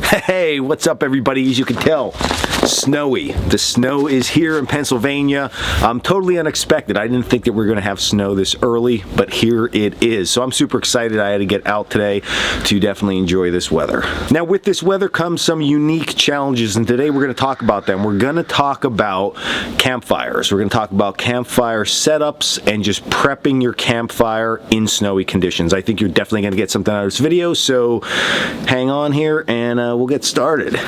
Hey, what's up everybody? As you can tell, snowy. The snow is here in Pennsylvania. Totally unexpected. I didn't think that we were going to have snow this early, but here it is. So I'm super excited. I had to get out today to definitely enjoy this weather. Now with this weather comes some unique challenges, and today we're going to talk about them. We're going to talk about campfires. We're going to talk about campfire setups and just prepping your campfire in snowy conditions. I think you're definitely going to get something out of this video, so hang on here and we'll get started.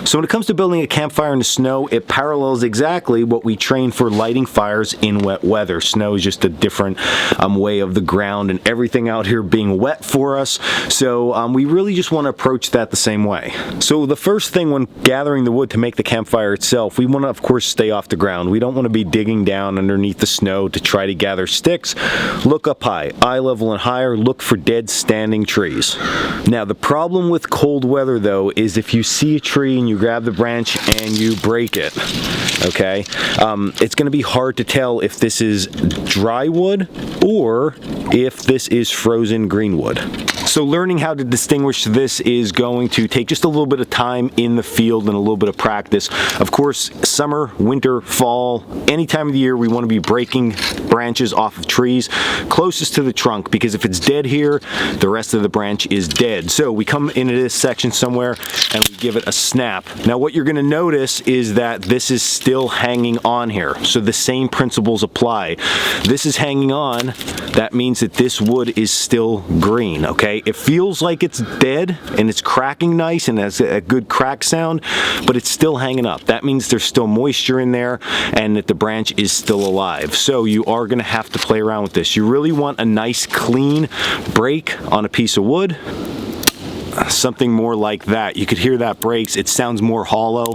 So when it comes to building a campfire in the snow, it parallels exactly what we train for lighting fires in wet weather. Snow is just a different way of the ground and everything out here being wet for us. So we really just want to approach that the same way. So the first thing when gathering the wood to make the campfire itself, we want to of course stay off the ground. We don't want to be digging down underneath the snow to try to gather sticks. Look up high, eye level and higher. Look for dead standing trees. Now the problem with cold weather though is if you see a tree and you grab the branch and you break it, okay, it's going to be hard to tell if this is dry wood or if this is frozen green wood. So learning how to distinguish this is going to take just a little bit of time in the field and a little bit of practice. Of course, summer, winter, fall, any time of the year we want to be breaking branches off of trees closest to the trunk, because if it's dead here, the rest of the branch is dead. So we come into this section somewhere and we give it a snap. Now what you're going to notice is that this is still hanging on here. So the same principles apply. This is hanging on. That means that this wood is still green, okay? It feels like it's dead and it's cracking nice and has a good crack sound, but it's still hanging up. That means there's still moisture in there and that the branch is still alive. So you are going to have to play around with this. You really want a nice clean break on a piece of wood. Something more like that. You could hear that breaks. It sounds more hollow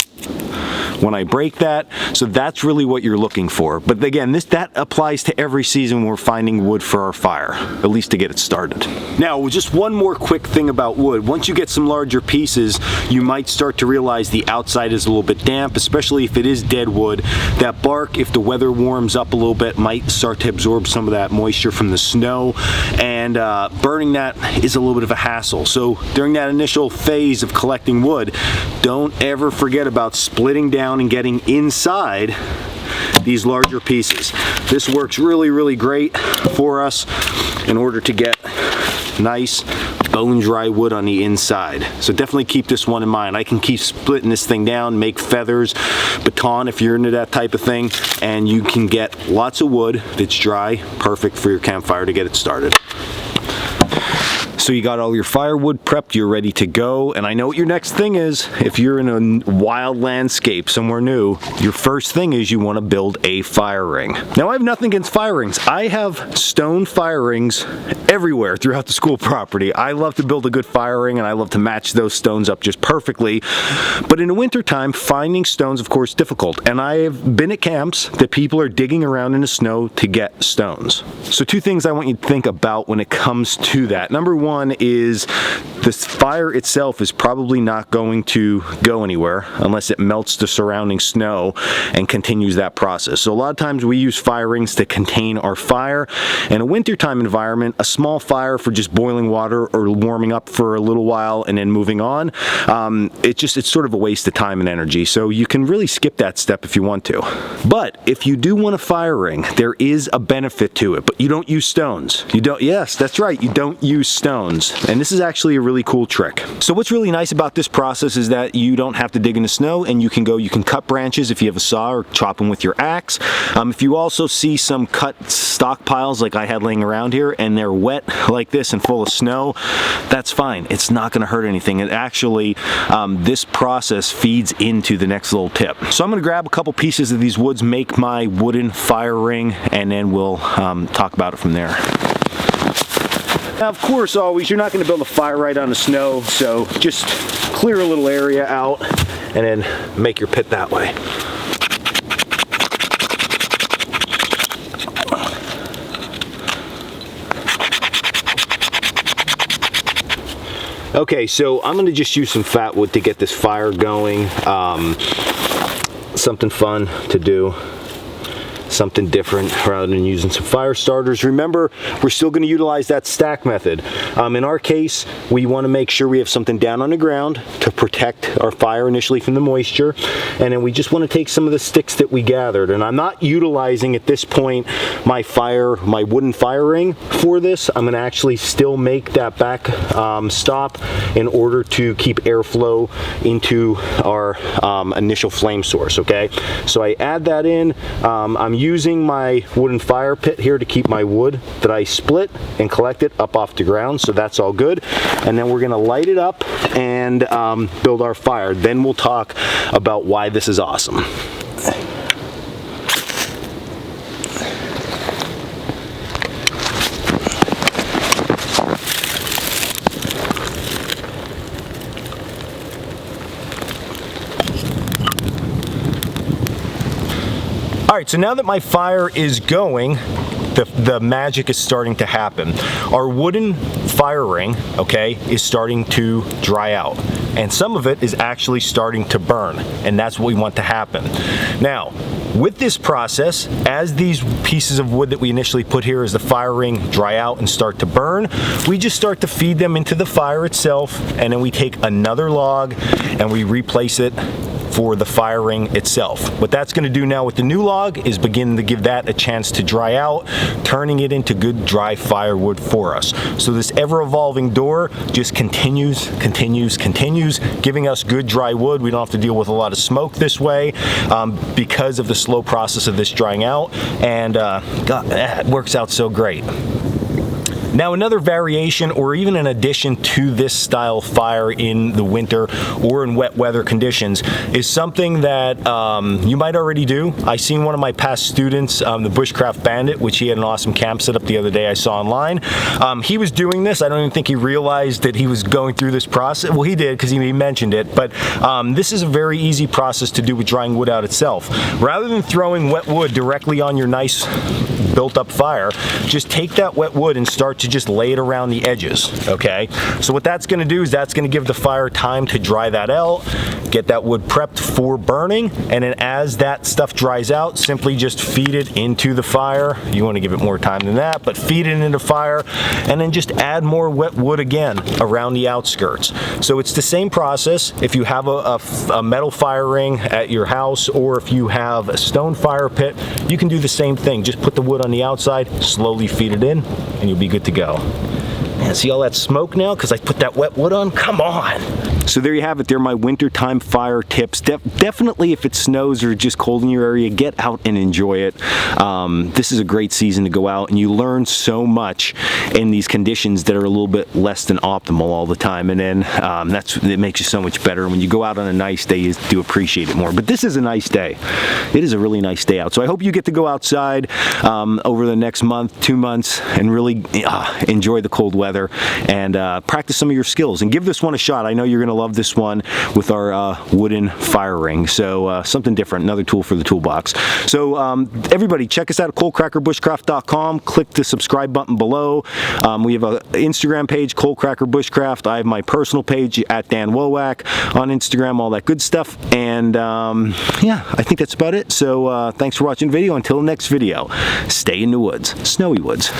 when I break that. So that's really what you're looking for. But again, that applies to every season when we're finding wood for our fire, at least to get it started. Now, just one more quick thing about wood. Once you get some larger pieces, you might start to realize the outside is a little bit damp, especially if it is dead wood. That bark, if the weather warms up a little bit, might start to absorb some of that moisture from the snow, and burning that is a little bit of a hassle. So during that initial phase of collecting wood, don't ever forget about splitting down and getting inside these larger pieces. This works really, really great for us in order to get nice bone dry wood on the inside. So definitely keep this one in mind. I can keep splitting this thing down, make feathers, baton if you're into that type of thing, and you can get lots of wood that's dry, perfect for your campfire to get it started. So you got all your firewood prepped, you're ready to go, and I know what your next thing is. If you're in a wild landscape somewhere new, your first thing is you want to build a fire ring. Now I have nothing against fire rings. I have stone fire rings everywhere throughout the school property. I love to build a good fire ring and I love to match those stones up just perfectly. But in the winter time, finding stones of course difficult, and I have been at camps that people are digging around in the snow to get stones. So two things I want you to think about when it comes to that. Number one is this fire itself is probably not going to go anywhere unless it melts the surrounding snow and continues that process. So a lot of times we use fire rings to contain our fire. In a wintertime environment, a small fire for just boiling water or warming up for a little while and then moving on, it's sort of a waste of time and energy. So you can really skip that step if you want to. But if you do want a fire ring, there is a benefit to it, but you don't use stones. You don't, yes, that's right, you don't use stones. And this is actually a really cool trick. So what's really nice about this process is that you don't have to dig in the snow, and you can cut branches if you have a saw or chop them with your axe. If you also see some cut stockpiles like I had laying around here and they're wet like this and full of snow, that's fine. It's not going to hurt anything. And actually, this process feeds into the next little tip. So I'm going to grab a couple pieces of these woods, make my wooden fire ring, and then we'll talk about it from there. Now, of course, always, you're not going to build a fire right on the snow, so just clear a little area out and then make your pit that way. Okay, so I'm gonna just use some fat wood to get this fire going. Something fun to do, something different rather than using some fire starters. Remember, we're still going to utilize that stack method. In our case, we want to make sure we have something down on the ground to protect our fire initially from the moisture, and then we just want to take some of the sticks that we gathered, and I'm not utilizing at this point my wooden fire ring for this. I'm going to actually still make that back stop in order to keep airflow into our initial flame source. Okay, so I add that in. I'm using my wooden fire pit here to keep my wood that I split and collected up off the ground, so that's all good. And then we're gonna light it up and build our fire. Then we'll talk about why this is awesome. All right, so now that my fire is going, the magic is starting to happen. Our wooden fire ring, okay, is starting to dry out, and some of it is actually starting to burn, and that's what we want to happen. Now, with this process, as these pieces of wood that we initially put here as the fire ring dry out and start to burn, we just start to feed them into the fire itself, and then we take another log and we replace it for the fire ring itself. What that's going to do now with the new log is begin to give that a chance to dry out, turning it into good dry firewood for us. So this ever-evolving door just continues, giving us good dry wood. We don't have to deal with a lot of smoke this way because of the slow process of this drying out, and God, it works out so great. Now, another variation or even an addition to this style fire in the winter or in wet weather conditions is something that you might already do. I seen one of my past students, the Bushcraft Bandit, which he had an awesome camp set up the other day I saw online. He was doing this. I don't even think he realized that he was going through this process. Well, he did because he mentioned it, but this is a very easy process to do with drying wood out itself. Rather than throwing wet wood directly on your nice built up fire, just take that wet wood and start to just lay it around the edges, okay? So what that's gonna do is that's gonna give the fire time to dry that out, get that wood prepped for burning, and then as that stuff dries out, simply just feed it into the fire. You wanna give it more time than that, but feed it into fire, and then just add more wet wood again around the outskirts. So it's the same process. If you have a metal fire ring at your house, or if you have a stone fire pit, you can do the same thing. Just put the wood on the outside, slowly feed it in, and you'll be good to go. Man, see all that smoke now because I put that wet wood on? Come on! So there you have it. They're my wintertime fire tips. Definitely if it snows or just cold in your area, get out and enjoy it. This is a great season to go out, and you learn so much in these conditions that are a little bit less than optimal all the time, and then it makes you so much better. When you go out on a nice day, you do appreciate it more. But this is a nice day. It is a really nice day out. So I hope you get to go outside over the next month, 2 months, and really enjoy the cold weather and practice some of your skills and give this one a shot. I know you're going to love this one with our wooden fire ring. So something different, another tool for the toolbox. So everybody, check us out at coalcrackerbushcraft.com. Click the subscribe button below. We have an Instagram page, Coalcracker Bushcraft. I have my personal page at Dan Wowak on Instagram, all that good stuff. And yeah, I think that's about it. So thanks for watching the video. Until the next video, stay in the woods, snowy woods.